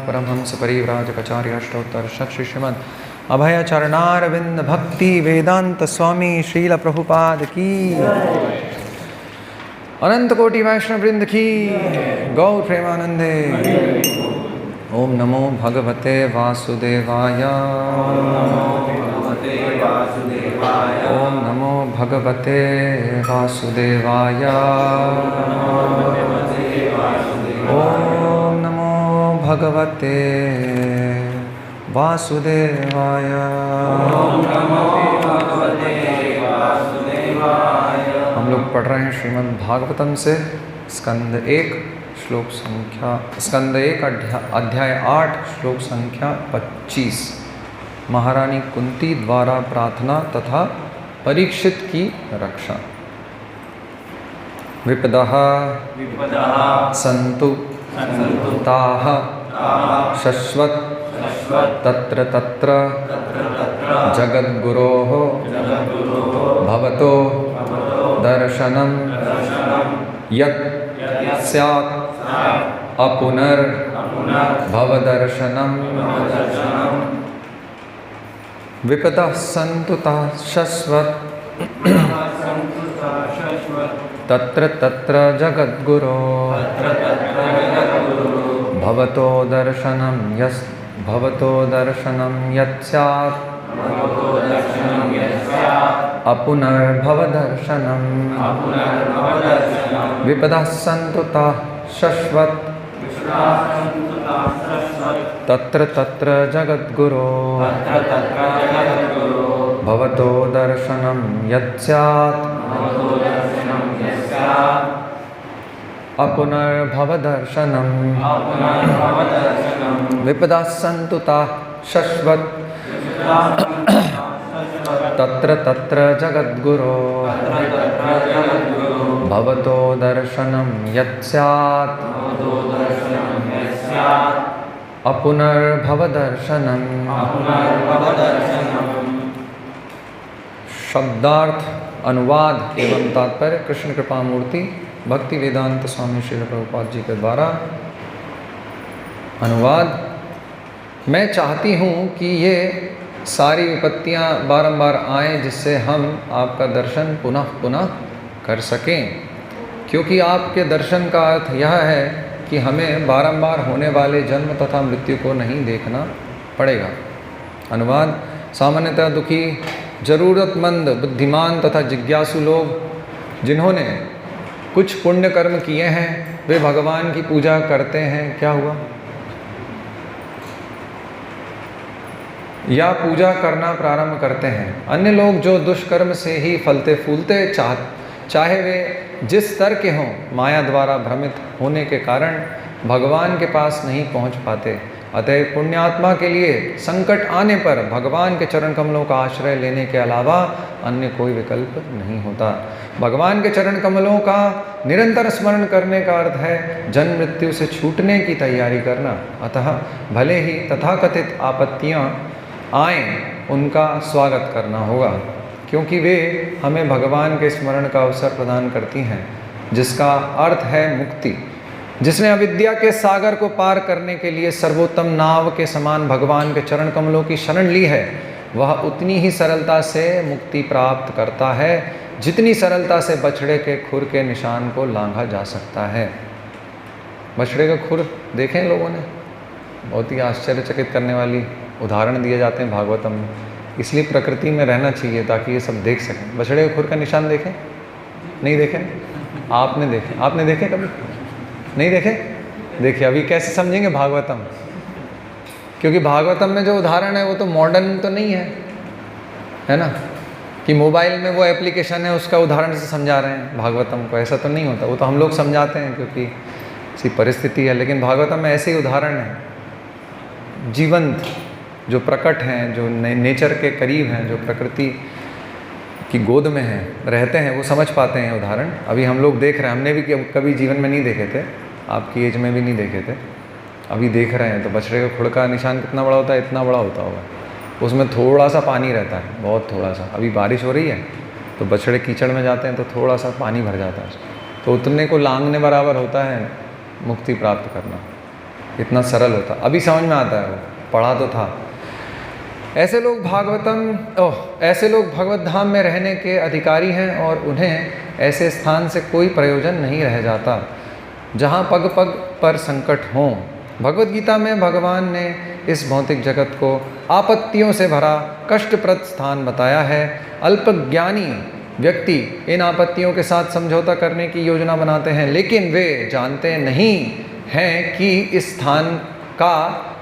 परमहंस परिव्राजकाचार्य अष्टोत्तर शत श्रीमद अभयचरणारविंद भक्ति वेदांत स्वामी श्रील प्रभुपाद की, अनंत कोटि वैष्णव वृंद की, गौर प्रेमानंदे। ओम नमो भगवते वासुदेवाय। ओम नमो भगवते वासुदेवाय। ओम नमो भगवते वासुदेवाय। हम लोग पढ़ रहे हैं श्रीमद् भागवतम से स्कंद 1 श्लोक संख्या स्कंद 1 अध्याय 8 श्लोक संख्या 25। महारानी कुंती द्वारा प्रार्थना तथा परीक्षित की रक्षा। विपदः सन्तु ताः शश्वत् तत्र तत्र जगद्गुरोः भवतो दर्शनं यत् स्यात् अपुनर्भवदर्शनं। विपदः सन्तु ताः शश्वत् तत्र तत्र जगद्गुरोः भवतो दर्शनं यत् स्यात् अपुनर्भवदर्शनं। विपदः सन्तु ताः शश्वत् तत्र तत्र जगद्गुरोः भवतो दर्शनं यत् स्यात् अपुनर्भवदर्शनं। विपदः सन्तु ताः शश्वत् तत्र तत्र जगद्गुरोः भवतो दर्शनं यत् स्यात् अपुनर्भवदर्शनम् शब्दार्थ अनुवाद एवं तात्पर्य कृष्ण कृपा मूर्ति भक्ति वेदांत स्वामी श्रील प्रभुपाद जी के द्वारा अनुवाद। मैं चाहती हूँ कि ये सारी विपत्तियाँ बारंबार आएँ जिससे हम आपका दर्शन पुनः पुनः कर सकें, क्योंकि आपके दर्शन का अर्थ यह है कि हमें बारंबार होने वाले जन्म तथा मृत्यु को नहीं देखना पड़ेगा। अनुवाद। सामान्यतः दुखी, ज़रूरतमंद, बुद्धिमान तथा जिज्ञासु लोग जिन्होंने कुछ पुण्य कर्म किए हैं वे भगवान की पूजा करते हैं। क्या हुआ? या पूजा करना प्रारंभ करते हैं। अन्य लोग जो दुष्कर्म से ही फलते फूलते चाहे वे जिस स्तर के हों, माया द्वारा भ्रमित होने के कारण भगवान के पास नहीं पहुंच पाते। अतः पुण्यात्मा के लिए संकट आने पर भगवान के चरण कमलों का आश्रय लेने के अलावा अन्य कोई विकल्प नहीं होता। भगवान के चरण कमलों का निरंतर स्मरण करने का अर्थ है जन्म मृत्यु से छूटने की तैयारी करना। अतः भले ही तथाकथित आपत्तियाँ आएँ, उनका स्वागत करना होगा, क्योंकि वे हमें भगवान के स्मरण का अवसर प्रदान करती हैं, जिसका अर्थ है मुक्ति। जिसने अविद्या के सागर को पार करने के लिए सर्वोत्तम नाव के समान भगवान के चरण कमलों की शरण ली है, वह उतनी ही सरलता से मुक्ति प्राप्त करता है जितनी सरलता से बछड़े के खुर के निशान को लांघा जा सकता है। बछड़े का खुर देखें लोगों ने, बहुत ही आश्चर्यचकित करने वाली उदाहरण दिए जाते हैं भागवतम में। इसलिए प्रकृति में रहना चाहिए ताकि ये सब देख सकें। बछड़े के खुर का निशान देखें? नहीं देखे? आपने देखे? आपने देखे कभी? नहीं देखे? देखिए अभी कैसे समझेंगे भागवतम, क्योंकि भागवतम में जो उदाहरण है वो तो मॉडर्न तो नहीं है ना, कि मोबाइल में वो एप्लीकेशन है उसका उदाहरण से समझा रहे हैं भागवतम को। ऐसा तो नहीं होता, वो तो हम लोग समझाते हैं क्योंकि ऐसी परिस्थिति है। लेकिन भागवतम में ऐसे ही उदाहरण है जीवंत, जो प्रकट हैं, जो नेचर के करीब हैं, जो प्रकृति की गोद में हैं, रहते हैं, वो समझ पाते हैं उदाहरण। अभी हम लोग देख रहे हैं, हमने भी कभी जीवन में नहीं देखे थे, आपकी एज में भी नहीं देखे थे, अभी देख रहे हैं। तो बछड़े के खुर का निशान कितना बड़ा होता है? इतना बड़ा होता होगा। उसमें थोड़ा सा पानी रहता है, बहुत थोड़ा सा। अभी बारिश हो रही है तो बछड़े कीचड़ में जाते हैं तो थोड़ा सा पानी भर जाता है, तो उतने को लांघने बराबर होता है मुक्ति प्राप्त करना। इतना सरल होता, अभी समझ में आता है, वो पढ़ा तो था। ऐसे लोग भगवत धाम में रहने के अधिकारी हैं और उन्हें ऐसे स्थान से कोई प्रयोजन नहीं रह जाता जहाँ पग पग पर संकट हों। भगवत गीता में भगवान ने इस भौतिक जगत को आपत्तियों से भरा कष्टप्रद स्थान बताया है। अल्पज्ञानी व्यक्ति इन आपत्तियों के साथ समझौता करने की योजना बनाते हैं, लेकिन वे जानते नहीं हैं कि इस स्थान का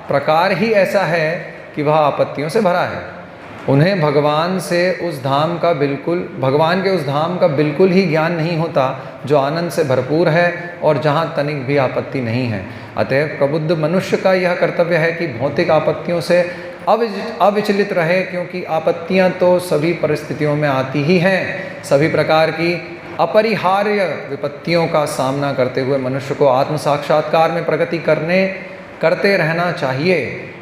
प्रकार ही ऐसा है कि वह आपत्तियों से भरा है। उन्हें भगवान के उस धाम का बिल्कुल ही ज्ञान नहीं होता जो आनंद से भरपूर है और जहाँ तनिक भी आपत्ति नहीं है। अतः प्रबुद्ध मनुष्य का यह कर्तव्य है कि भौतिक आपत्तियों से अविचलित रहे, क्योंकि आपत्तियाँ तो सभी परिस्थितियों में आती ही हैं। सभी प्रकार की अपरिहार्य विपत्तियों का सामना करते हुए मनुष्य को आत्म साक्षात्कार में प्रगति करते रहना चाहिए,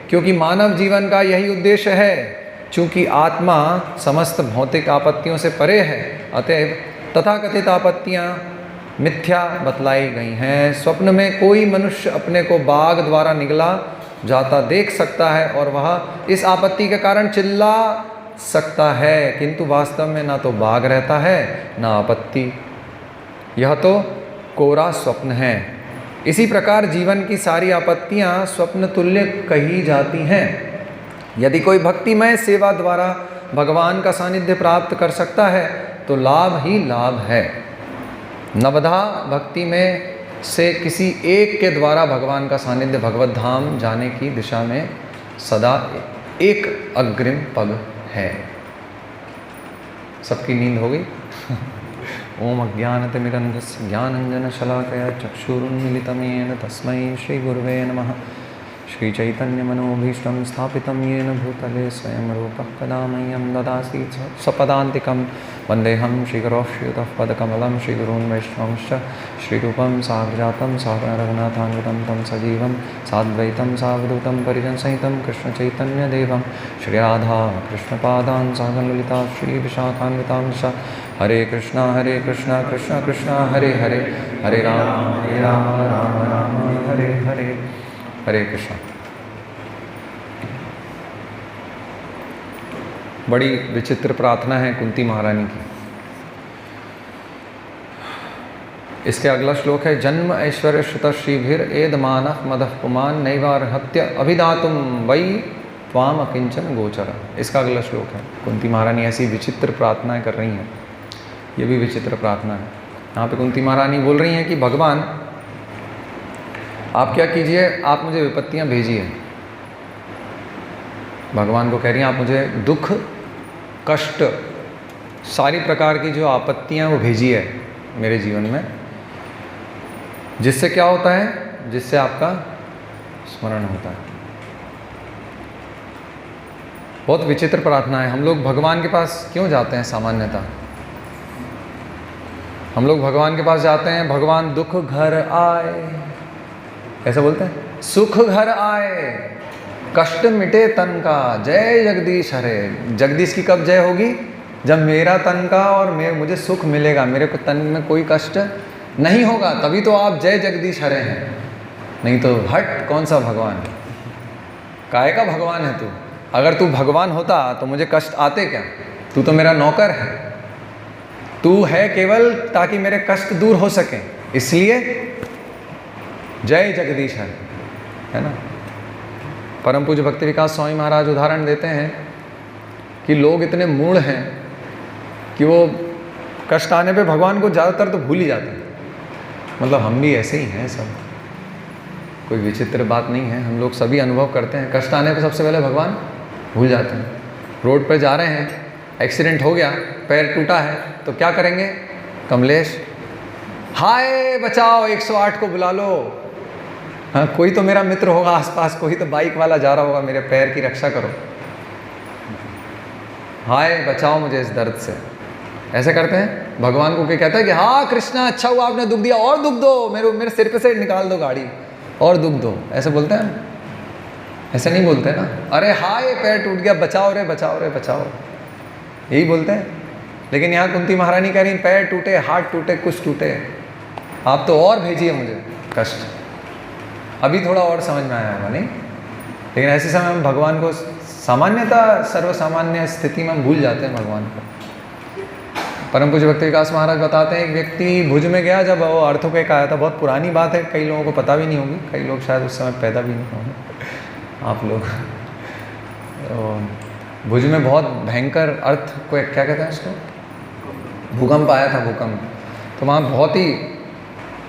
क्योंकि मानव जीवन का यही उद्देश्य है। चूँकि आत्मा समस्त भौतिक आपत्तियों से परे है, अतएव तथाकथित आपत्तियाँ मिथ्या बतलाई गई हैं। स्वप्न में कोई मनुष्य अपने को बाघ द्वारा निगला जाता देख सकता है और वह इस आपत्ति के कारण चिल्ला सकता है, किंतु वास्तव में ना तो बाघ रहता है ना आपत्ति। यह तो कोरा स्वप्न है। इसी प्रकार जीवन की सारी आपत्तियाँ स्वप्न तुल्य कही जाती हैं। यदि कोई भक्तिमय सेवा द्वारा भगवान का सानिध्य प्राप्त कर सकता है तो लाभ ही लाभ है। नवधा भक्ति में से किसी एक के द्वारा भगवान का सानिध्य भगवत धाम जाने की दिशा में सदा एक अग्रिम पग है। सबकी नींद हो गई? ओम अज्ञानतिमिरन्धस्य ज्ञानाञ्जनशलाकया चक्षुरुन्मीलितं येन तस्मै श्रीगुरुवे नमः। श्रीचैतन्यमनोभीष्टं स्थापितं येन भूतले स्वयं रूपः कदा मह्यं ददासि स्वपदान्तिकं वन्देऽहं श्रीगुरोः पदकमलं श्रीगुरून् वैष्णवंश्च श्रीरूपं साग्रजातं सागररघुनाथान्वितं तं सजीवं साद्वैतं सावधूतं परिजनसहितं कृष्णचैतन्यदेवं श्रीराधा कृष्णपादान् सागरललिता श्रीविशाखान्वितांश्च हरे कृष्णा कृष्ण कृष्ण हरे हरे हरे राम राम राम हरे हरे हरे कृष्ण। बड़ी विचित्र प्रार्थना है कुंती महारानी की। इसके अगला श्लोक है जन्म ऐश्वर्य श्रुत श्रीभिर एदमानः मदः पुमान नैवार्हत्य अभिदातुम वै त्वाम अकिंचन गोचर। इसका अगला श्लोक है। कुंती महारानी ऐसी विचित्र प्रार्थनाएं कर रही हैं। ये भी विचित्र प्रार्थना है। यहाँ पे कुंती महारानी बोल रही हैं कि भगवान आप क्या कीजिए, आप मुझे विपत्तियां भेजिए। भगवान को कह रही हैं आप मुझे दुख कष्ट सारी प्रकार की जो आपत्तियां वो भेजिए मेरे जीवन में, जिससे क्या होता है, जिससे आपका स्मरण होता है। बहुत विचित्र प्रार्थना है। हम लोग भगवान के पास क्यों जाते हैं? सामान्यतः हम लोग भगवान के पास जाते हैं, भगवान दुख घर आए ऐसा बोलते हैं, सुख घर आए कष्ट मिटे तन का, जय जगदीश हरे। जगदीश की कब जय होगी? जब मेरा तन का और मुझे सुख मिलेगा, मेरे को तन में कोई कष्ट नहीं होगा, तभी तो आप जय जगदीश हरे हैं। नहीं तो हट, कौन सा भगवान? काहे का भगवान है तू? अगर तू भगवान होता तो मुझे कष्ट आते क्या? तू तो मेरा नौकर है। तू है केवल ताकि मेरे कष्ट दूर हो सके, इसलिए जय जगदीश है ना। परम पूज्य भक्ति विकास स्वामी महाराज उदाहरण देते हैं कि लोग इतने मूढ़ हैं कि वो कष्ट आने पे भगवान को ज़्यादातर तो भूल ही जाते हैं। मतलब हम भी ऐसे ही हैं सब, कोई विचित्र बात नहीं है। हम लोग सभी अनुभव करते हैं, कष्ट आने पे सबसे पहले भगवान भूल जाते हैं। रोड पर जा रहे हैं, एक्सीडेंट हो गया, पैर टूटा है, तो क्या करेंगे? कमलेश हाय बचाओ, 108 को बुला लो। हाँ, कोई तो मेरा मित्र होगा आसपास, कोई तो बाइक वाला जा रहा होगा, मेरे पैर की रक्षा करो, हाय बचाओ मुझे इस दर्द से। ऐसे करते हैं। भगवान को क्या कहता है कि हाँ कृष्णा अच्छा हुआ आपने दुख दिया, और दुख दो, मेरे सिर पे से निकाल दो गाड़ी, और दुख दो। ऐसे बोलते हैं? ऐसे नहीं बोलते ना। अरे हाय पैर टूट गया, बचाओ रे बचाओ रे बचाओ, यही बोलते हैं। लेकिन यहाँ कुंती महारानी कह रही पैर टूटे, हाथ टूटे, कुछ टूटे, आप तो और भेजिए मुझे कष्ट। अभी थोड़ा और समझ में आया होगा नहीं? लेकिन ऐसे समय हम भगवान को सामान्यतः सर्वसामान्य स्थिति में हम भूल जाते हैं भगवान को। परम पूज्य भक्ति विकास महाराज बताते हैं एक व्यक्ति भुज में गया, जब वो अर्थक्वेक आया था। बहुत पुरानी बात है, कई लोगों को पता भी नहीं होगी, कई लोग शायद उस समय पैदा भी नहीं होंगे आप लोग। तो भुज में बहुत भयंकर अर्थक्वेक, क्या कहते हैं उसको, भूकंप आया था, भूकंप। तो वहाँ बहुत ही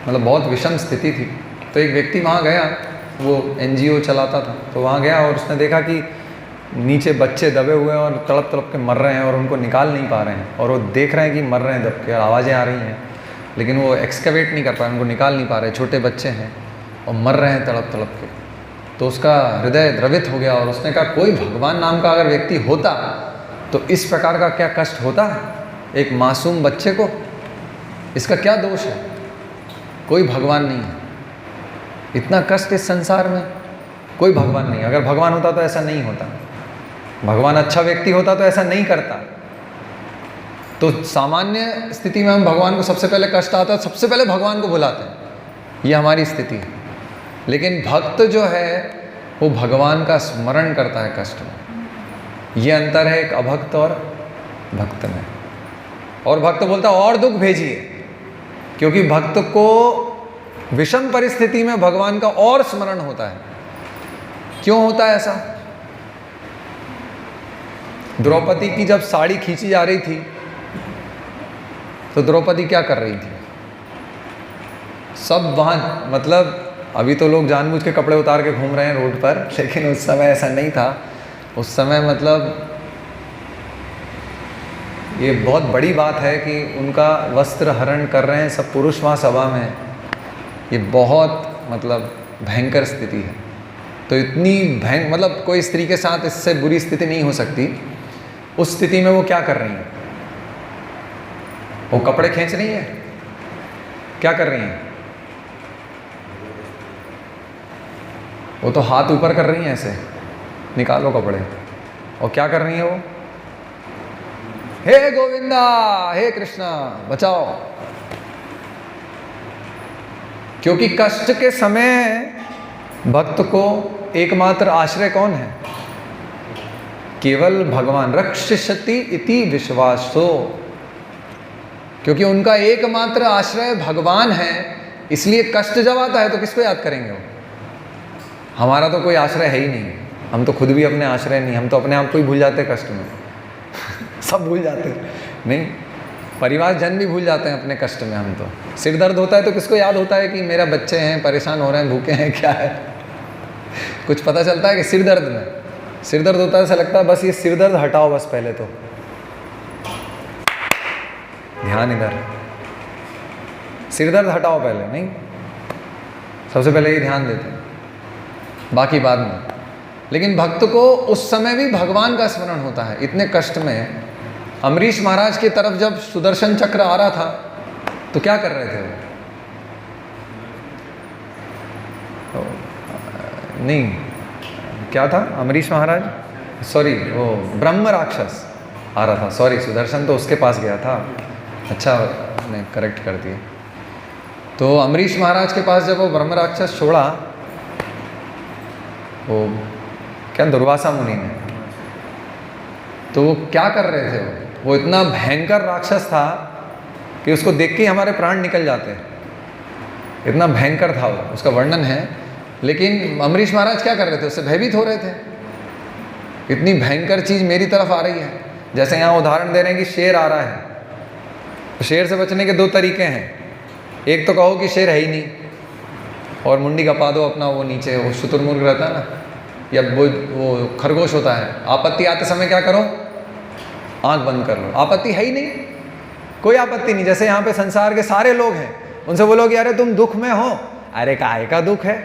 बहुत विषम स्थिति थी। तो एक व्यक्ति वहाँ गया, वो NGO चलाता था, तो वहाँ गया और उसने देखा कि नीचे बच्चे दबे हुए हैं और तड़प तड़प के मर रहे हैं और उनको निकाल नहीं पा रहे हैं, और वो देख रहे हैं कि मर रहे हैं दब के और आवाज़ें आ रही हैं, लेकिन वो एक्सकवेट नहीं कर पा रहे, उनको निकाल नहीं पा रहे। छोटे बच्चे हैं और मर रहे हैं तड़प तड़प के। तो उसका हृदय द्रवित हो गया और उसने कहा कोई भगवान नाम का अगर व्यक्ति होता तो इस प्रकार का क्या कष्ट होता एक मासूम बच्चे को? इसका क्या दोष है? कोई भगवान नहीं है, इतना कष्ट इस संसार में, कोई भगवान नहीं। अगर भगवान होता तो ऐसा नहीं होता, भगवान अच्छा व्यक्ति होता तो ऐसा नहीं करता। तो सामान्य स्थिति में हम भगवान को सबसे पहले कष्ट आता है, सबसे पहले भगवान को बुलाते हैं, ये हमारी स्थिति है। लेकिन भक्त जो है वो भगवान का स्मरण करता है कष्ट में। ये अंतर है एक अभक्त और भक्त में। और भक्त बोलता है और दुख भेजिए, क्योंकि भक्त को विषम परिस्थिति में भगवान का और स्मरण होता है। क्यों होता है ऐसा? द्रौपदी की जब साड़ी खींची जा रही थी तो द्रौपदी क्या कर रही थी? सब वहाँ अभी तो लोग जानबूझ के कपड़े उतार के घूम रहे हैं रोड पर, लेकिन उस समय ऐसा नहीं था। उस समय ये बहुत बड़ी बात है कि उनका वस्त्र हरण कर रहे हैं सब पुरुष वहाँ सभा में। ये बहुत भयंकर स्थिति है। तो इतनी मतलब कोई स्त्री के साथ इससे बुरी स्थिति नहीं हो सकती। उस स्थिति में वो क्या कर रही हैं? वो कपड़े खींच रही हैं, क्या कर रही हैं? वो तो हाथ ऊपर कर रही हैं ऐसे, निकालो कपड़े। और क्या कर रही हैं वो? हे गोविंदा, हे कृष्णा बचाओ। क्योंकि कष्ट के समय भक्त को एकमात्र आश्रय कौन है? केवल भगवान। रक्षति इति विश्वासो। क्योंकि उनका एकमात्र आश्रय भगवान है, इसलिए कष्ट जब आता है तो किसको याद करेंगे वो? हमारा तो कोई आश्रय है ही नहीं, हम तो खुद भी अपने आश्रय नहीं, हम तो अपने आप को ही भूल जाते हैं कष्ट में सब भूल जाते हैं, नहीं परिवार जन भी भूल जाते हैं अपने कष्ट में। हम तो सिर दर्द होता है तो किसको याद होता है कि मेरा बच्चे हैं, परेशान हो रहे हैं, भूखे हैं, क्या है कुछ पता चलता है कि सिर दर्द में, सिर दर्द होता है ऐसा लगता है बस ये सिर दर्द हटाओ, बस पहले तो ध्यान इधर, सिर दर्द हटाओ पहले, नहीं सबसे पहले ये ध्यान देते हैं, बाकी बाद में। लेकिन भक्त को उस समय भी भगवान का स्मरण होता है। इतने कष्ट में अम्बरीश महाराज की तरफ जब सुदर्शन चक्र आ रहा था तो क्या कर रहे थे वो? नहीं क्या था अम्बरीश महाराज, सॉरी वो ब्रह्म राक्षस आ रहा था, सॉरी सुदर्शन तो उसके पास गया था, अच्छा ने करेक्ट कर दिया। तो अम्बरीश महाराज के पास जब वो ब्रह्म राक्षस छोड़ा, वो क्या दुर्वासा मुनि ने, तो वो क्या कर रहे थे? वो इतना भयंकर राक्षस था कि उसको देख के ही हमारे प्राण निकल जाते हैं, इतना भयंकर था वो, उसका वर्णन है। लेकिन अम्बरीश महाराज क्या कर रहे थे? उससे भयभीत हो रहे थे, इतनी भयंकर चीज़ मेरी तरफ आ रही है। जैसे यहाँ उदाहरण दे रहे हैं कि शेर आ रहा है, तो शेर से बचने के दो तरीके हैं। एक तो कहो कि शेर है ही नहीं और मुंडी कपा दो अपना, वो नीचे वो शुतुरमुर्ग रहता है ना, या वो खरगोश होता है, आपत्ति आते समय क्या करो? आंख बंद कर लो, आपत्ति है ही नहीं, कोई आपत्ति नहीं। जैसे यहाँ पे संसार के सारे लोग हैं, उनसे बोलो कि अरे तुम दुख में हो, अरे काहे का दुख है,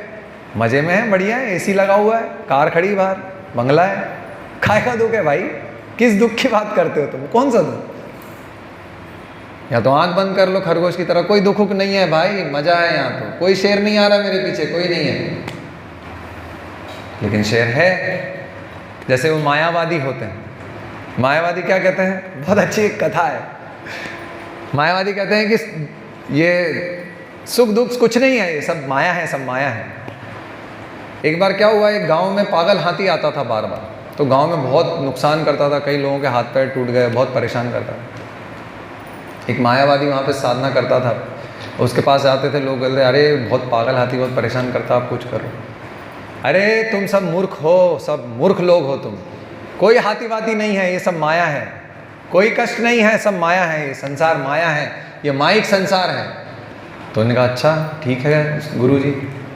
मजे में है, बढ़िया है, एसी लगा हुआ है, कार खड़ी बाहर, बंगला है, काहे का दुख है भाई? किस दुख की बात करते हो तुम? कौन सा दुख? या तो आंख बंद कर लो खरगोश की तरह, कोई दुख नहीं है भाई, मजा है यहाँ, तो कोई शेर नहीं आ रहा मेरे पीछे, कोई नहीं है। लेकिन शेर है। जैसे वो मायावादी होते हैं, मायावादी क्या कहते हैं? बहुत अच्छी एक कथा है। मायावादी कहते हैं कि ये सुख दुख कुछ नहीं है, ये सब माया है, सब माया है। एक बार क्या हुआ, एक गांव में पागल हाथी आता था बार बार, तो गांव में बहुत नुकसान करता था, कई लोगों के हाथ पैर टूट गए, बहुत परेशान करता था। एक मायावादी वहाँ पे साधना करता था, उसके पास जाते थे लोग, बोलते अरे बहुत पागल हाथी बहुत परेशान करता, आप कुछ करो। अरे तुम सब मूर्ख हो, सब मूर्ख लोग हो तुम, कोई हाथी वाती नहीं है, ये सब माया है, कोई कष्ट नहीं है, सब माया है, ये संसार माया है, ये माइक संसार है। तो उन्होंने कहा अच्छा ठीक है गुरुजी,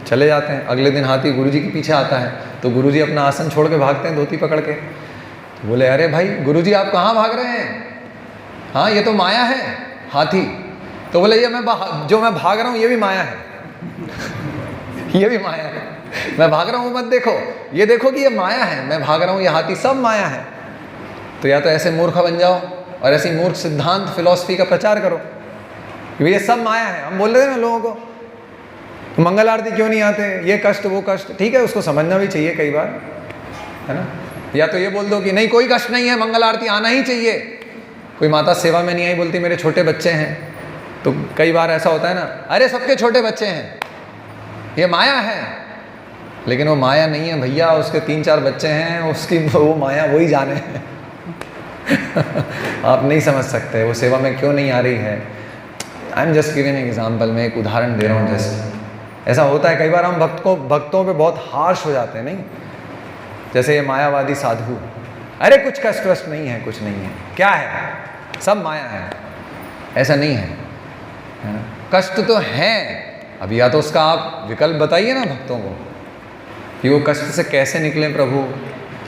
चले जाते हैं। अगले दिन हाथी गुरुजी के पीछे आता है, तो गुरुजी अपना आसन छोड़ के भागते हैं धोती पकड़ के। तो बोले अरे भाई गुरुजी आप कहाँ भाग रहे हैं? हाँ ये तो माया है हाथी। तो बोले ये जो मैं भाग रहा हूँ ये भी माया है ये भी माया है, मैं भाग रहा हूँ मत देखो, ये देखो कि ये माया है, मैं भाग रहा हूँ, ये हाथी सब माया है। तो या तो ऐसे मूर्ख बन जाओ और ऐसी मूर्ख सिद्धांत फिलॉसफी का प्रचार करो कि ये सब माया है। हम बोल रहे हैं ना लोगों को, तो मंगल आरती क्यों नहीं आते, ये कष्ट वो कष्ट, ठीक है उसको समझना भी चाहिए कई बार, है ना। या तो ये बोल दो कि नहीं कोई कष्ट नहीं है, मंगल आरती आना ही चाहिए। कोई माता सेवा में नहीं आई, बोलती मेरे छोटे बच्चे हैं, तो कई बार ऐसा होता है ना, अरे सबके छोटे बच्चे हैं, ये माया है। लेकिन वो माया नहीं है भैया, उसके 3-4 बच्चे हैं, उसकी वो माया वही जाने आप नहीं समझ सकते वो सेवा में क्यों नहीं आ रही है। I am just giving an example, मैं एक उदाहरण दे रहा हूँ। जैसे ऐसा होता है कई बार हम भक्तों पे बहुत हार्श हो जाते हैं, नहीं। जैसे ये मायावादी साधु, अरे कुछ कष्ट वष्ट नहीं है, कुछ नहीं है, क्या है, सब माया है, ऐसा नहीं है, है ना? कष्ट तो है। अब या तो उसका आप विकल्प बताइए ना भक्तों को कि वो कष्ट से कैसे निकलें प्रभु,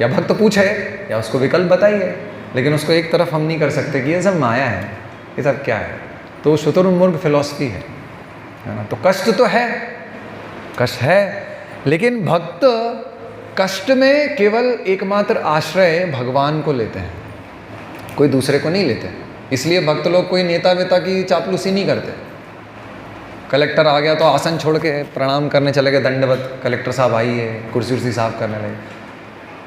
या भक्त पूछे या उसको विकल्प बताइए। लेकिन उसको एक तरफ हम नहीं कर सकते कि ये सब माया है, ये सब क्या है, तो वो शुतुरमुर्ग फिलॉसफी है ना। तो कष्ट तो है, कष्ट है, लेकिन भक्त कष्ट में केवल एकमात्र आश्रय भगवान को लेते हैं, कोई दूसरे को नहीं लेते। इसलिए भक्त लोग कोई नेता वेता की चापलूसी नहीं करते। कलेक्टर आ गया तो आसन छोड़ के प्रणाम करने चले गए, दंडवत, कलेक्टर साहब आइए, कुर्सी उर्सी साफ करने लगे।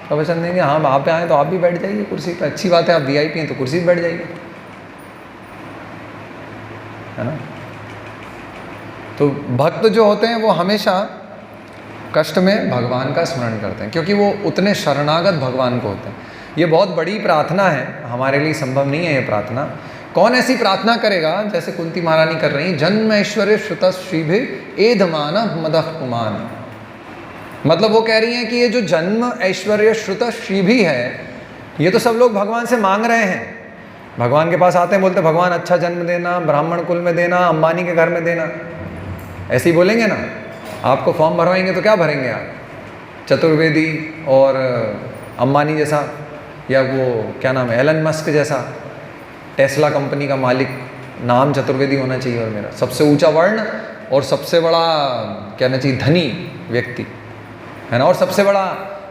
प्रवचन देंगे, हाँ आप आए तो आप भी बैठ जाइए कुर्सी पर, अच्छी बात है, आप वीआईपी हैं तो कुर्सी पर बैठ जाइए, है ना। तो भक्त जो होते हैं वो हमेशा कष्ट में भगवान का स्मरण करते हैं, क्योंकि वो उतने शरणागत भगवान को होते हैं। ये बहुत बड़ी प्रार्थना है, हमारे लिए संभव नहीं है ये प्रार्थना। कौन ऐसी प्रार्थना करेगा जैसे कुंती महारानी कर रही, जन्म ऐश्वर्य श्रुत श्रीभि एधमान मदः पुमान। मतलब वो कह रही हैं कि ये जो जन्म ऐश्वर्य श्रुत श्रीभि है, ये तो सब लोग भगवान से मांग रहे हैं। भगवान के पास आते हैं, बोलते भगवान अच्छा जन्म देना, ब्राह्मण कुल में देना, अंबानी के घर में देना, ऐसे ही बोलेंगे ना। आपको फॉर्म भरवाएंगे तो क्या भरेंगे आप, चतुर्वेदी और अंबानी जैसा, या वो क्या नाम है एलन मस्क जैसा, टेस्ला कंपनी का मालिक, नाम चतुर्वेदी होना चाहिए, और मेरा सबसे ऊंचा वर्ण और सबसे बड़ा कहना चाहिए धनी व्यक्ति, है ना, और सबसे बड़ा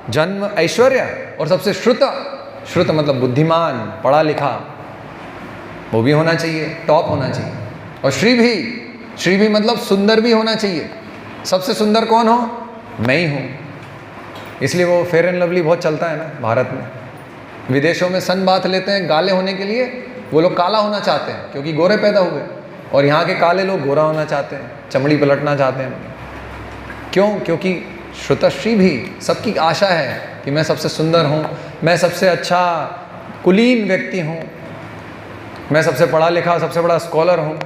जन्म ऐश्वर्य, और सबसे श्रुत, श्रुत मतलब बुद्धिमान, पढ़ा लिखा, वो भी होना चाहिए, टॉप होना चाहिए। और श्री भी मतलब सुंदर भी होना चाहिए। सबसे सुंदर कौन हो, मैं ही हूँ। इसलिए वो फेयर एंड लवली बहुत चलता है ना भारत में। विदेशों में सन बात लेते हैं गाले होने के लिए, वो लोग काला होना चाहते हैं क्योंकि गोरे पैदा हुए, और यहाँ के काले लोग गोरा होना चाहते हैं, चमड़ी पलटना चाहते हैं। क्यों? क्योंकि श्रुतश्री भी सबकी आशा है कि मैं सबसे सुंदर हूँ, मैं सबसे अच्छा कुलीन व्यक्ति हूँ, मैं सबसे पढ़ा लिखा, सबसे बड़ा स्कॉलर हूँ।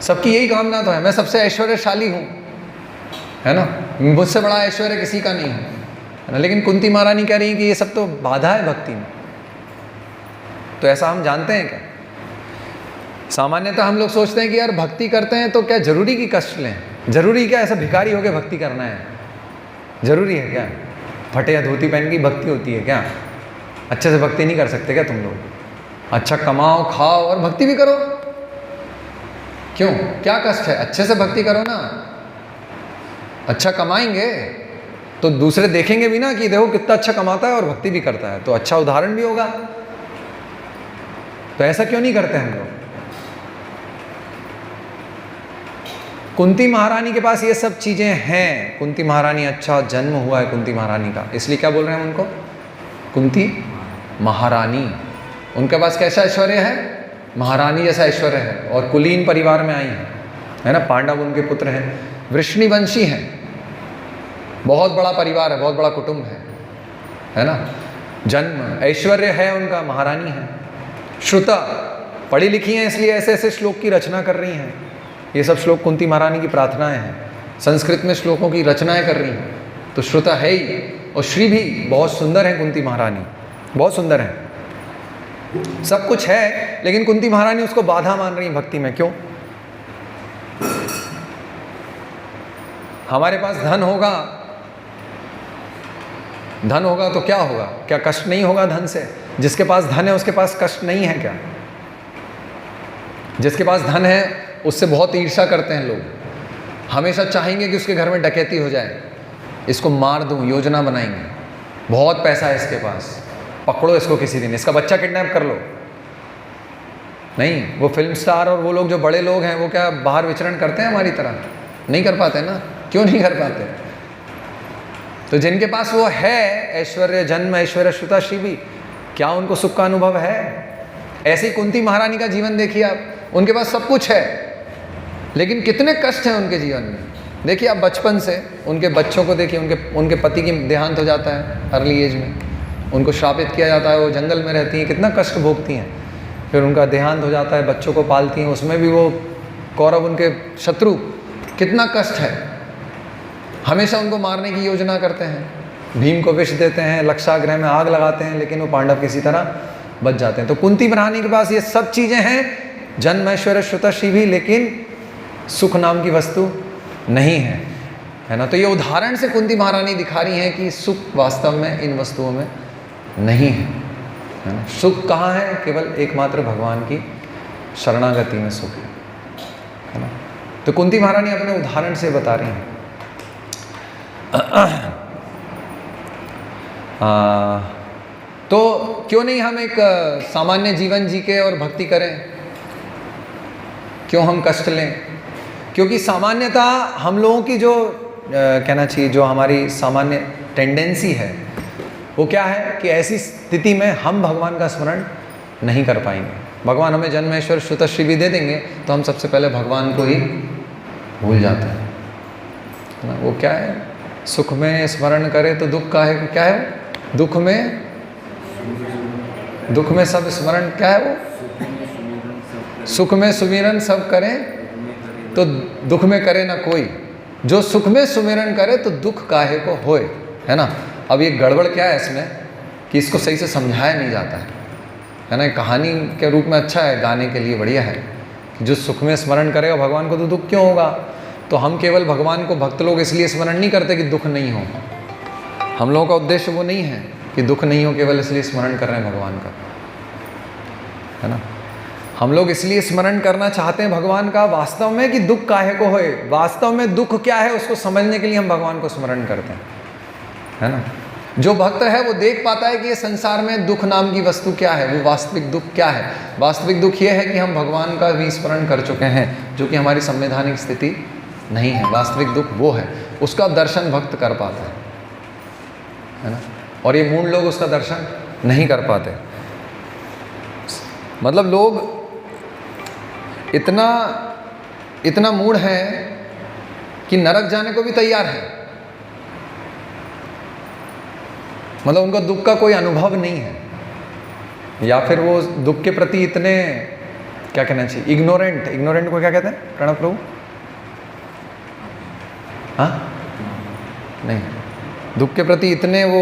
सबकी यही कामना तो है, मैं सबसे ऐश्वर्यशाली हूँ, है ना, मुझसे बड़ा ऐश्वर्य किसी का नहीं है, है ना। लेकिन कुंती महारानी कह रही है कि ये सब तो बाधा है भक्ति में। तो ऐसा हम जानते हैं क्या? सामान्यतः हम लोग सोचते हैं कि यार भक्ति करते हैं तो क्या जरूरी कि कष्ट लें? जरूरी क्या ऐसा भिखारी होकर भक्ति करना है? जरूरी है क्या? फटे या धोती पहन की भक्ति होती है क्या? अच्छे से भक्ति नहीं कर सकते क्या तुम लोग? अच्छा कमाओ खाओ और भक्ति भी करो, क्यों? क्या कष्ट है? अच्छे से भक्ति करो ना। अच्छा कमाएंगे तो दूसरे देखेंगे भी ना कि देखो कितना अच्छा कमाता है और भक्ति भी करता है, तो अच्छा उदाहरण भी होगा। तो ऐसा क्यों नहीं करते हम लोग? कुंती महारानी के पास ये सब चीजें हैं। कुंती महारानी, अच्छा जन्म हुआ है कुंती महारानी का, इसलिए क्या बोल रहे हैं उनको? कुंती महारानी। उनके पास कैसा ऐश्वर्य है? महारानी जैसा ऐश्वर्य है, और कुलीन परिवार में आई है ना। पांडव उनके पुत्र हैं, वृष्णिवंशी हैं, बहुत बड़ा परिवार है, बहुत बड़ा कुटुंब है ना। जन्म ऐश्वर्य है उनका, महारानी है। श्रुता, पढ़ी लिखी हैं, इसलिए ऐसे ऐसे श्लोक की रचना कर रही हैं। ये सब श्लोक कुंती महारानी की प्रार्थनाएं हैं, संस्कृत में श्लोकों की रचनाएं कर रही हैं। तो श्रुता है ही, और श्री भी बहुत सुंदर है। कुंती महारानी बहुत सुंदर है, सब कुछ है, लेकिन कुंती महारानी उसको बाधा मान रही है भक्ति में। क्यों? हमारे पास धन होगा, धन होगा तो क्या होगा? क्या कष्ट नहीं होगा धन से? जिसके पास धन है उसके पास कष्ट नहीं है क्या? जिसके पास धन है उससे बहुत ईर्ष्या करते हैं लोग, हमेशा चाहेंगे कि उसके घर में डकैती हो जाए, इसको मार दूं, योजना बनाएंगे, बहुत पैसा है इसके पास, पकड़ो इसको किसी दिन, इसका बच्चा किडनैप कर लो। नहीं, वो फिल्म स्टार और वो लोग जो बड़े लोग हैं वो क्या बाहर विचरण करते हैं हमारी तरह? नहीं कर पाते ना। क्यों नहीं कर पाते? तो जिनके पास वो है ऐश्वर्य, जन्म ऐश्वर्य, श्रुता श्री भी, क्या उनको सुख का अनुभव है? ऐसी कुंती महारानी का जीवन देखिए आप, उनके पास सब कुछ है, लेकिन कितने कष्ट हैं उनके जीवन में। देखिए आप बचपन से उनके बच्चों को देखिए, उनके पति की देहांत हो जाता है अर्ली एज में, उनको श्रापित किया जाता है, वो जंगल में रहती हैं, कितना कष्ट भोगती हैं। फिर उनका देहांत हो जाता है, बच्चों को पालती हैं, उसमें भी वो कौरव उनके शत्रु, कितना कष्ट है। हमेशा उनको मारने की योजना करते हैं, भीम को विष देते हैं, लक्षागृह में आग लगाते हैं, लेकिन वो पांडव किसी तरह बच जाते हैं। तो कुंती महारानी के पास ये सब चीज़ें हैं, जन्म ऐश्वर्य श्रुतश्री भी, लेकिन सुख नाम की वस्तु नहीं है ना। तो ये उदाहरण से कुंती महारानी दिखा रही हैं कि सुख वास्तव में इन वस्तुओं में नहीं है ना। सुख कहाँ है? केवल एकमात्र भगवान की शरणागति में सुख है ना। तो कुंती महारानी अपने उदाहरण से बता रही हैं। तो क्यों नहीं हम एक सामान्य जीवन जी के और भक्ति करें? क्यों हम कष्ट लें? क्योंकि सामान्यता हम लोगों की जो कहना चाहिए जो हमारी सामान्य टेंडेंसी है वो क्या है कि ऐसी स्थिति में हम भगवान का स्मरण नहीं कर पाएंगे। भगवान हमें जन्म ऐश्वर्य श्रुतश्री भी दे देंगे तो हम सबसे पहले भगवान को ही भूल जाते हैं ना। वो क्या है, सुख में स्मरण करे तो दुख का है, क्या है दुख में सब स्मरण, क्या है वो, सुख में सुमिरन सब करें तो दुख में करे ना कोई, जो सुख में सुमिरन करे तो दुख काहे को होए, है ना। अब ये गड़बड़ क्या है इसमें कि इसको सही से समझाया नहीं जाता है ना। कहानी के रूप में अच्छा है, गाने के लिए बढ़िया है कि जो सुख में स्मरण करेगा भगवान को तो दुख क्यों होगा। तो हम केवल भगवान को भक्त लोग इसलिए स्मरण नहीं करते कि दुख नहीं हो। हम लोगों का उद्देश्य वो नहीं है कि दुख नहीं हो, केवल इसलिए स्मरण कर रहे हैं भगवान का, है ना। हम लोग इसलिए स्मरण करना चाहते हैं भगवान का वास्तव में कि दुख काहे को होए, वास्तव में दुख क्या है उसको समझने के लिए हम भगवान को स्मरण करते हैं, है ना। जो भक्त है वो देख पाता है कि ये संसार में दुख नाम की वस्तु क्या है, वो वास्तविक दुख क्या है। वास्तविक दुख ये है कि हम भगवान का विस्मरण कर चुके हैं, जो कि हमारी संवैधानिक स्थिति नहीं है। वास्तविक दुख वो है, उसका दर्शन भक्त कर पाता है ना। और ये मूढ़ लोग उसका दर्शन नहीं कर पाते। मतलब लोग इतना मूढ़ है कि नरक जाने को भी तैयार है। मतलब उनको दुख का कोई अनुभव नहीं है, या फिर वो दुख के प्रति इतने, क्या कहना चाहिए, इग्नोरेंट को क्या कहते हैं प्रणव प्रभु? हाँ नहीं, दुख के प्रति इतने वो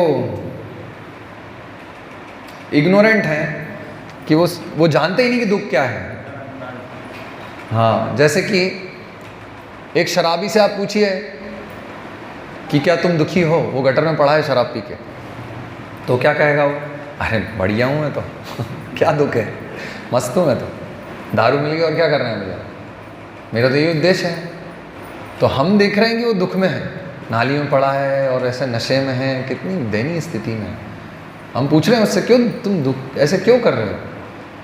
इग्नोरेंट हैं कि वो जानते ही नहीं कि दुख क्या है। हाँ, जैसे कि एक शराबी से आप पूछिए कि क्या तुम दुखी हो, वो गटर में पड़ा है शराब पी के, तो क्या कहेगा वो? अरे बढ़िया हूँ मैं तो क्या दुख है, मस्त हूँ मैं तो, दारू मिल गई और क्या करना है मुझे, मेरा तो ये उद्देश्य है। तो हम देख रहे हैं कि वो दुख में है, नाली में पड़ा है और ऐसे नशे में है, कितनी दयनीय स्थिति में है। हम पूछ रहे हैं उससे, क्यों तुम दुख ऐसे क्यों कर रहे हो?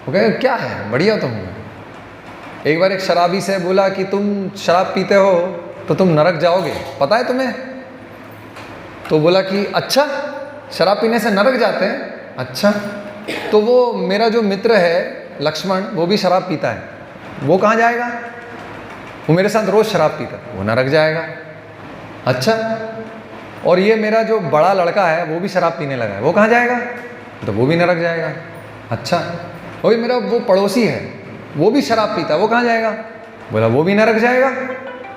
वो कहे क्या है, बढ़िया तो हूँ। एक बार एक शराबी से बोला कि तुम शराब पीते हो तो तुम नरक जाओगे, पता है तुम्हें? तो बोला कि अच्छा, शराब पीने से नरक जाते हैं? अच्छा, तो वो मेरा जो मित्र है लक्ष्मण, वो भी शराब पीता है, वो कहाँ जाएगा? वो मेरे साथ रोज़ शराब पीता है, वो नरक जाएगा। अच्छा, और ये मेरा जो बड़ा लड़का है वो भी शराब पीने लगा है, वो कहाँ जाएगा? तो वो भी नरक जाएगा। अच्छा, वही मेरा वो पड़ोसी है वो भी शराब पीता है, वो कहाँ जाएगा? बोला वो भी नरक जाएगा,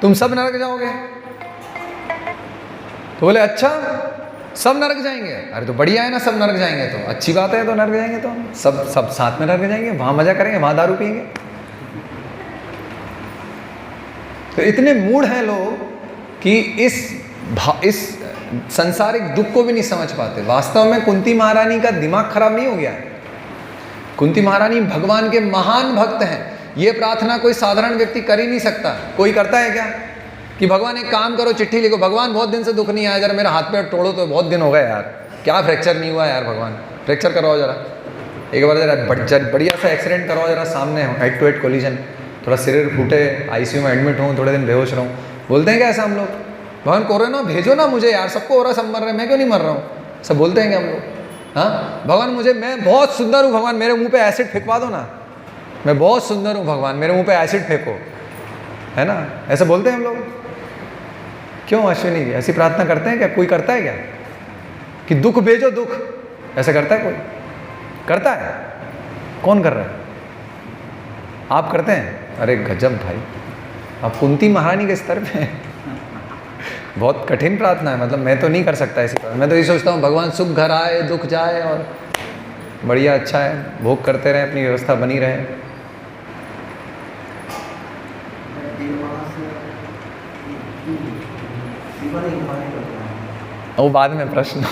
तुम सब नरक जाओगे। तो बोले अच्छा, सब नरक जाएंगे? अरे तो बढ़िया है ना, सब नरक जाएंगे तो अच्छी बात है, तो नरक जाएंगे तो सब साथ में नरक जाएंगे, वहाँ मजा करेंगे, वहाँ दारू पिएंगे। तो इतने मूढ़ हैं लोग कि इस संसारिक दुख को भी नहीं समझ पाते। वास्तव में कुंती महारानी का दिमाग खराब नहीं हो गया है। कुंती महारानी भगवान के महान भक्त हैं। ये प्रार्थना कोई साधारण व्यक्ति कर ही नहीं सकता। कोई करता है क्या कि भगवान एक काम करो, चिट्ठी लिखो, भगवान बहुत दिन से दुख नहीं आया, जरा मेरा हाथ पैर तोड़ो, तो बहुत दिन हो गए यार, क्या फ्रैक्चर नहीं हुआ यार, भगवान फ्रैक्चर करवाओ जरा, एक बार जरा बढ़िया सा एक्सीडेंट करवाओ जरा, सामने हेड टू हेड कोलिजन, थोड़ा सिर फूटे, आईसीयू में एडमिट हूँ, थोड़े दिन बेहोश रहूँ। बोलते हैं क्या ऐसा हम लोग? भगवान कोरोना भेजो ना मुझे यार, सबको हो रहा, सब मर रहे, मैं क्यों नहीं मर रहा हूँ? सब बोलते हैं क्या हम लोग? हाँ, भगवान मुझे, मैं बहुत सुंदर हूँ भगवान, मेरे मुंह पे एसिड फेंकवा दो ना, मैं बहुत सुंदर हूँ भगवान, मेरे मुंह पे एसिड फेंको, है ना? ऐसे बोलते हैं हम लोग। क्यों अश्विनी जी ऐसी प्रार्थना करते हैं क्या? कोई करता है क्या कि दुख भेजो दुख? ऐसा करता है कोई? करता है? कौन कर रहा है? आप करते हैं? अरे गजब भाई, आप कुंती महारानी के स्तर पे हैं। बहुत कठिन प्रार्थना है, मतलब मैं तो नहीं कर सकता ऐसी प्रार्थना। मैं तो ये सोचता हूँ भगवान सुख घर आए, दुख जाए, और बढ़िया अच्छा है, भोग करते रहें, अपनी व्यवस्था बनी रहे। वो बाद में प्रश्न।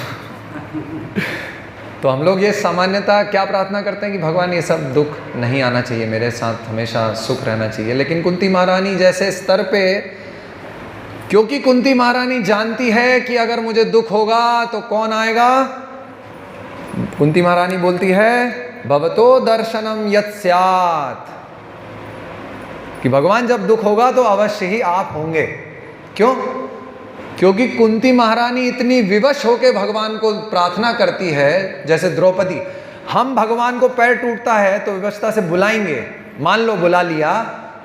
तो हम लोग ये सामान्यता क्या प्रार्थना करते हैं कि भगवान ये सब दुख नहीं आना चाहिए, मेरे साथ हमेशा सुख रहना चाहिए। लेकिन कुंती महारानी जैसे स्तर पे, क्योंकि कुंती महारानी जानती है कि अगर मुझे दुख होगा तो कौन आएगा? कुंती महारानी बोलती है भवतो दर्शनम यत् स्यात्, कि भगवान जब दुख होगा तो अवश्य ही आप होंगे। क्यों? क्योंकि कुंती महारानी इतनी विवश होकर भगवान को प्रार्थना करती है, जैसे द्रौपदी। हम भगवान को पैर टूटता है तो विवशता से बुलाएंगे, मान लो बुला लिया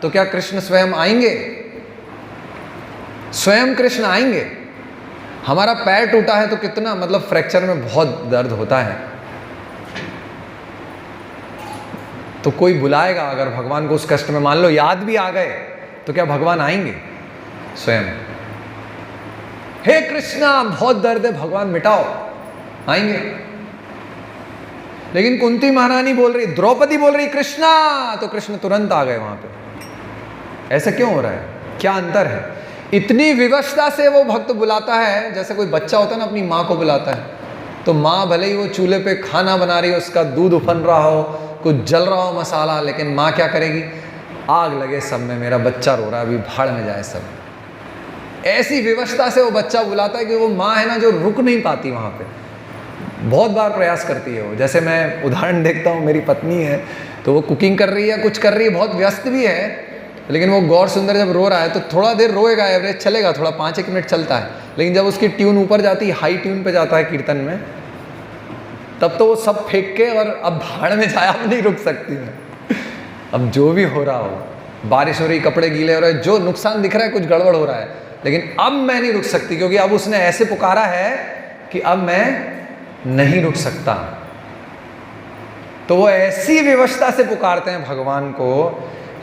तो क्या कृष्ण स्वयं आएंगे? स्वयं कृष्ण आएंगे? हमारा पैर टूटा है तो कितना, मतलब फ्रैक्चर में बहुत दर्द होता है, तो कोई बुलाएगा अगर भगवान को उस कष्ट में, मान लो याद भी आ गए, तो क्या भगवान आएंगे स्वयं? हे कृष्णा बहुत दर्द है, भगवान मिटाओ, आएंगे? लेकिन कुंती महारानी बोल रही, द्रौपदी बोल रही कृष्णा, तो कृष्ण तुरंत आ गए वहां पे। ऐसा क्यों हो रहा है? क्या अंतर है? इतनी विवशता से वो भक्त बुलाता है, जैसे कोई बच्चा होता है ना अपनी माँ को बुलाता है, तो माँ भले ही वो चूल्हे पे खाना बना रही हो, उसका दूध उफन रहा हो, कुछ जल रहा हो मसाला, लेकिन माँ क्या करेगी? आग लगे सब में, मेरा बच्चा रो रहा है, अभी भाड़ में जाए सब। ऐसी विवशता से वो बच्चा बुलाता है कि वो माँ है ना जो रुक नहीं पाती वहाँ पे, बहुत बार प्रयास करती है वो। जैसे मैं उदाहरण देखता हूँ, मेरी पत्नी है तो वो कुकिंग कर रही है, कुछ कर रही है, बहुत व्यस्त भी है, लेकिन वो गौर सुंदर जब रो रहा है तो थोड़ा देर रोएगा, एवरेज चलेगा, थोड़ा 5-1 मिनट चलता है, लेकिन जब उसकी ट्यून ऊपर जाती है, हाई ट्यून पे जाता है कीर्तन में, तब तो वो सब फेंक के और अब भाड़ में जाए, अब नहीं रुक सकती है। अब जो भी हो रहा हो, बारिश हो रही, कपड़े गीले हो रहे, जो नुकसान दिख रहा है, कुछ गड़बड़ हो रहा है, लेकिन अब मैं नहीं रुक सकती, क्योंकि अब उसने ऐसे पुकारा है कि अब मैं नहीं रुक सकता। तो वो ऐसी विवशता से पुकारते हैं भगवान को,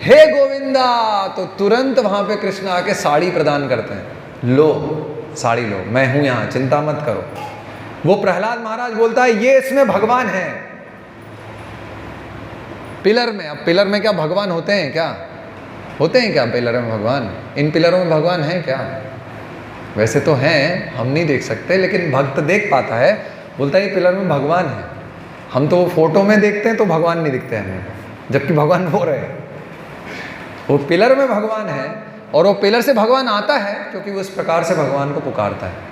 हे गोविंदा, तो तुरंत वहां पे कृष्ण आके साड़ी प्रदान करते हैं, लो साड़ी लो, मैं हूं यहां, चिंता मत करो। वो प्रहलाद महाराज बोलता है ये इसमें भगवान है, पिलर में। अब पिलर में क्या भगवान होते हैं क्या? होते हैं क्या पिलर में भगवान? इन पिलरों में भगवान है क्या? वैसे तो हैं, हम नहीं देख सकते, लेकिन भक्त देख पाता है, बोलता है ये पिलर में भगवान है। हम तो वो फोटो में देखते हैं तो भगवान नहीं दिखते हमें, जबकि भगवान वो रहे, वो पिलर में भगवान है, और वो पिलर से भगवान आता है क्योंकि वो इस प्रकार से भगवान को पुकारता है।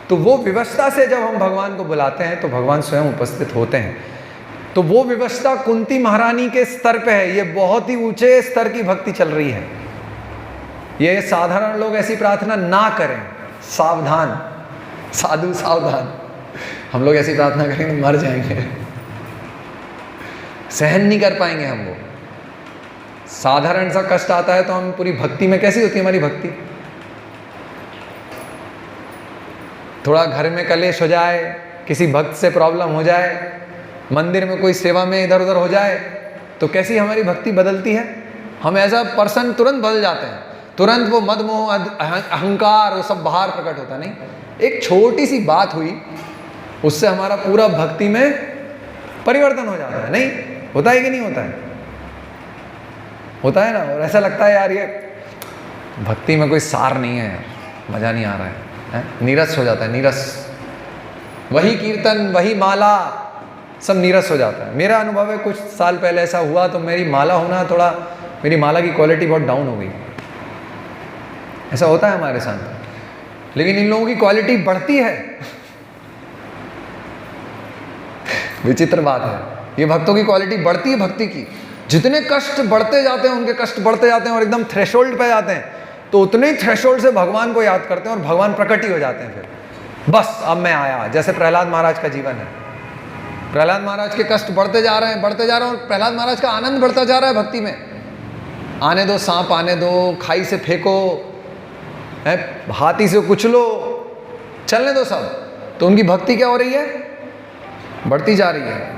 तो वो विवशता से जब हम भगवान को बुलाते हैं तो भगवान स्वयं उपस्थित होते हैं। तो वो विवशता कुंती महारानी के स्तर पे है, ये बहुत ही ऊंचे स्तर की भक्ति चल रही है। ये साधारण लोग ऐसी प्रार्थना ना करें, सावधान, साधु सावधान। हम लोग ऐसी प्रार्थना करेंगे मर जाएंगे, सहन नहीं कर पाएंगे हम। वो साधारण सा कष्ट आता है तो हम पूरी भक्ति में, कैसी होती है हमारी भक्ति? थोड़ा घर में कलेश हो जाए, किसी भक्त से प्रॉब्लम हो जाए, मंदिर में कोई सेवा में इधर उधर हो जाए, तो कैसी हमारी भक्ति बदलती है। हम एज अ पर्सन तुरंत बदल जाते हैं, तुरंत वो मद मोह अहंकार वो सब बाहर प्रकट होता नहीं। एक छोटी सी बात हुई, उससे हमारा पूरा भक्ति में परिवर्तन हो जाता है। नहीं होता है कि नहीं होता है? होता है ना। और ऐसा लगता है यार ये भक्ति में कोई सार नहीं है, मज़ा नहीं आ रहा है, नीरस हो जाता है, नीरस। वही कीर्तन, वही माला, सब नीरस हो जाता है। मेरा अनुभव है, कुछ साल पहले ऐसा हुआ तो मेरी माला होना थोड़ा, मेरी माला की क्वालिटी बहुत डाउन हो गई। ऐसा होता है हमारे साथ, लेकिन इन लोगों की क्वालिटी बढ़ती है। विचित्र बात है, ये भक्तों की क्वालिटी बढ़ती है भक्ति की। जितने कष्ट बढ़ते जाते हैं, उनके कष्ट बढ़ते जाते हैं और एकदम थ्रेशोल्ड पे जाते हैं, तो उतने ही थ्रेशोल्ड से भगवान को याद करते हैं और भगवान प्रकट ही हो जाते हैं। फिर बस अब मैं आया, जैसे प्रहलाद महाराज का जीवन है। प्रहलाद महाराज के कष्ट बढ़ते जा रहे हैं, बढ़ते जा रहे हैं, और प्रहलाद महाराज का आनंद बढ़ता जा रहा है भक्ति में। आने दो सांप, आने दो, खाई से फेंको, हाथी से कुचलो, चलने दो सब, तो उनकी भक्ति क्या हो रही है? बढ़ती जा रही है।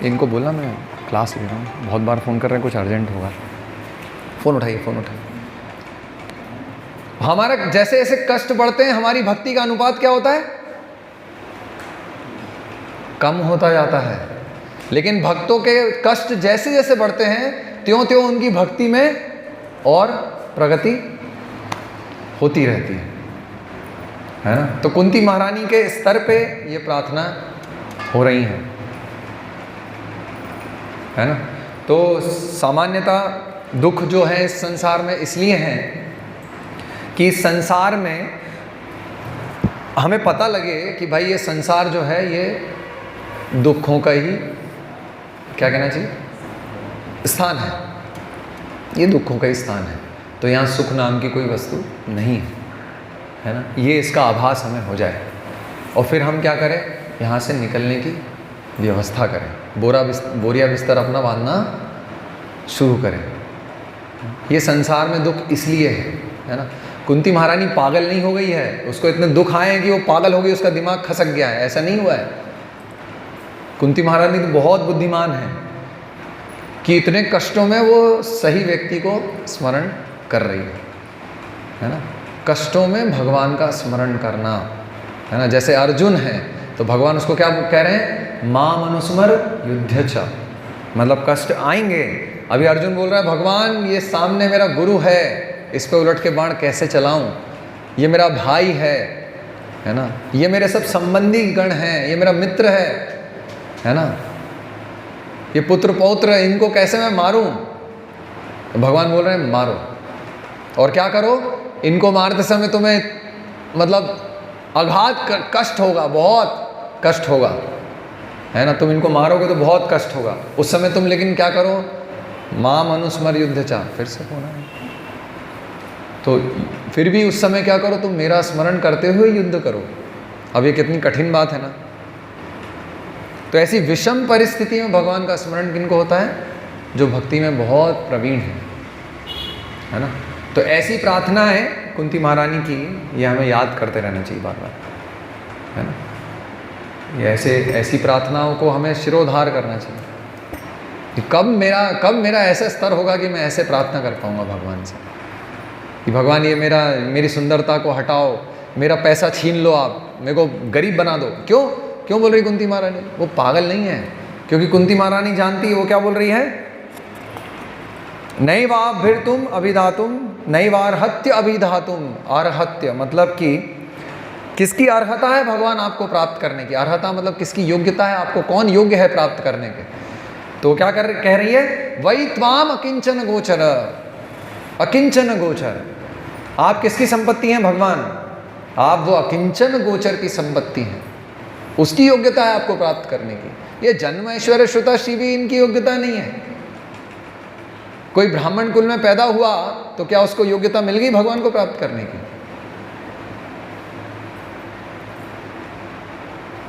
इनको बोलना मैं क्लास ले रहा हूँ, बहुत बार फ़ोन कर रहे हैं, कुछ अर्जेंट होगा। फ़ोन उठाइए, फ़ोन उठाइए। हमारा जैसे जैसे कष्ट बढ़ते हैं, हमारी भक्ति का अनुपात क्या होता है? कम होता जाता है। लेकिन भक्तों के कष्ट जैसे जैसे बढ़ते हैं, त्यों त्यों उनकी भक्ति में और प्रगति होती रहती है ना। तो कुंती महारानी के स्तर पे ये प्रार्थना हो रही है ना। तो सामान्यतः दुख जो है इस संसार में इसलिए हैं कि संसार में हमें पता लगे कि भाई ये संसार जो है ये दुखों का ही क्या कहना चाहिए, स्थान है। ये दुखों का ही स्थान है। तो यहाँ सुख नाम की कोई वस्तु नहीं है ना। ये इसका आभास हमें हो जाए और फिर हम क्या करें, यहाँ से निकलने की व्यवस्था करें, बोरिया बिस्तर अपना बांधना शुरू करें। ये संसार में दुख इसलिए है ना। कुंती महारानी पागल नहीं हो गई है, उसको इतने दुख आए हैं कि वो पागल हो गई, उसका दिमाग खसक गया है, ऐसा नहीं हुआ है। कुंती महारानी तो बहुत बुद्धिमान है कि इतने कष्टों में वो सही व्यक्ति को स्मरण कर रही है ना। कष्टों में भगवान का स्मरण करना है ना। जैसे अर्जुन है तो भगवान उसको क्या कह रहे हैं, मां मनुस्मर युद्ध च, मतलब कष्ट आएंगे। अभी अर्जुन बोल रहा है भगवान ये सामने मेरा गुरु है, इस पे उलट के बाण कैसे चलाऊं, ये मेरा भाई है ना, ये मेरे सब संबंधी गण हैं, ये मेरा मित्र है ना, ये पुत्र पौत्र, इनको कैसे मैं मारूं। तो भगवान बोल रहे हैं मारो, और क्या करो, इनको मारते समय तुम्हें मतलब आघात कष्ट होगा, बहुत कष्ट होगा है ना। तुम इनको मारोगे तो बहुत कष्ट होगा उस समय तुम, लेकिन क्या करो, मां मनुस्मर युद्ध चा, फिर से होना है। तो फिर भी उस समय क्या करो, तुम मेरा स्मरण करते हुए युद्ध करो। अब ये कितनी कठिन बात है ना। तो ऐसी विषम परिस्थिति में भगवान का स्मरण किनको होता है, जो भक्ति में बहुत प्रवीण है ना। तो ऐसी प्रार्थना है कुंती महारानी की, ये हमें याद करते रहना चाहिए बार बार, है ना। ये ऐसी प्रार्थनाओं को हमें शिरोधार करना चाहिए कि कब मेरा ऐसा स्तर होगा कि मैं ऐसे प्रार्थना कर पाऊंगा भगवान से कि भगवान ये मेरी सुंदरता को हटाओ, मेरा पैसा छीन लो, आप मेरे को गरीब बना दो। क्यों बोल रही कुंती महारानी, वो पागल नहीं है, क्योंकि कुंती महारानी जानती है वो क्या बोल रही है, नैवाभ्यर्तुम अभिधातुम नैवार्हत्य अभिधातुम। अर्हत्य मतलब कि किसकी अर्हता है भगवान आपको प्राप्त करने की, अर्हता मतलब किसकी योग्यता है, आपको कौन योग्य है प्राप्त करने के। तो क्या कह रही है, वही त्वाम अकिंचन गोचर, अकिंचन गोचर। आप किसकी संपत्ति हैं भगवान, आप वो अकिंचन गोचर की संपत्ति हैं, उसकी योग्यता है आपको प्राप्त करने की। ये जन्म ऐश्वर्य श्रुता श्री भी इनकी योग्यता नहीं है। कोई ब्राह्मण कुल में पैदा हुआ तो क्या उसको योग्यता मिल गई भगवान को प्राप्त करने की,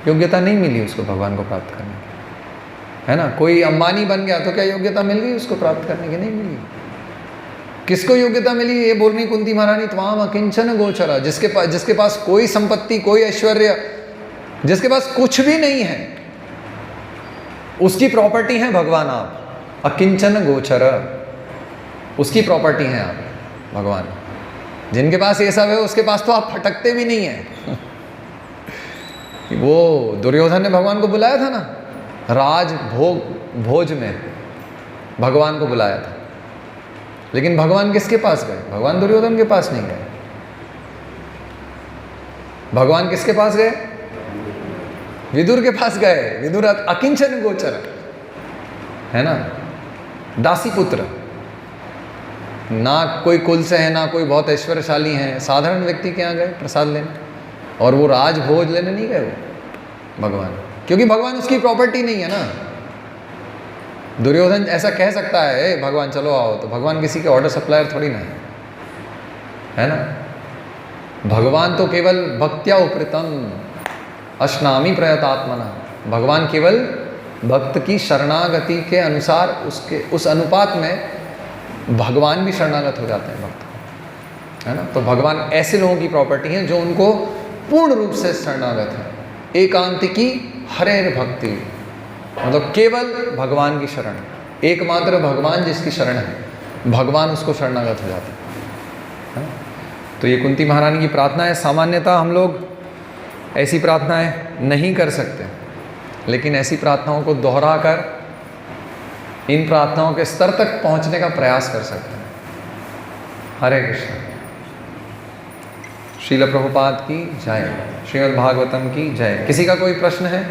योग्यता नहीं मिली उसको भगवान को प्राप्त करने की, है ना। कोई अंबानी बन गया तो क्या योग्यता मिल गई उसको प्राप्त करने की, नहीं मिली। किसको योग्यता मिली, ये बोल रही कुंती महारानी, त्वाम अकिंचन गोचरा, जिसके पास कोई संपत्ति, कोई ऐश्वर्य, जिसके पास कुछ भी नहीं है, उसकी प्रॉपर्टी है भगवान आप। अकिंचन गोचर, उसकी प्रॉपर्टी है आप भगवान। जिनके पास ये सब है उसके पास तो आप फटकते भी नहीं है। वो दुर्योधन ने भगवान को बुलाया था ना, राज भोज में भगवान को बुलाया था, लेकिन भगवान किसके पास गए, भगवान दुर्योधन के पास नहीं गए। भगवान किसके पास गए, विदुर के पास गए। विदुर अकिंचन गोचर है ना, दासी पुत्र, ना कोई कुल से है, ना कोई बहुत ऐश्वर्यशाली है, साधारण व्यक्ति के यहाँ गए प्रसाद लेने, और वो राज भोज लेने नहीं गए वो भगवान, क्योंकि भगवान उसकी प्रॉपर्टी नहीं है ना। दुर्योधन ऐसा कह सकता है, भगवान चलो आओ, तो भगवान किसी के ऑर्डर सप्लायर थोड़ी ना है ना। भगवान तो केवल भक्त्या उपृतम अश्नामी प्रयतात्मना, भगवान केवल भक्त की शरणागति के अनुसार, उसके उस अनुपात में भगवान भी शरणागत हो जाते हैं भक्त को, है ना। तो भगवान ऐसे लोगों की प्रॉपर्टी है जो उनको पूर्ण रूप से शरणागत है। एकांतिकी हरेर भक्ति, मतलब केवल भगवान की शरण, एकमात्र भगवान जिसकी शरण है, भगवान उसको शरणागत हो जाता है। तो ये कुंती महारानी की प्रार्थना है। सामान्यतः हम लोग ऐसी प्रार्थनाएं नहीं कर सकते, लेकिन ऐसी प्रार्थनाओं को दोहरा कर इन प्रार्थनाओं के स्तर तक पहुंचने का प्रयास कर सकते हैं। हरे कृष्ण। श्रील प्रभुपाद की जय, श्रीमद् भागवतम की जय। किसी का कोई प्रश्न है?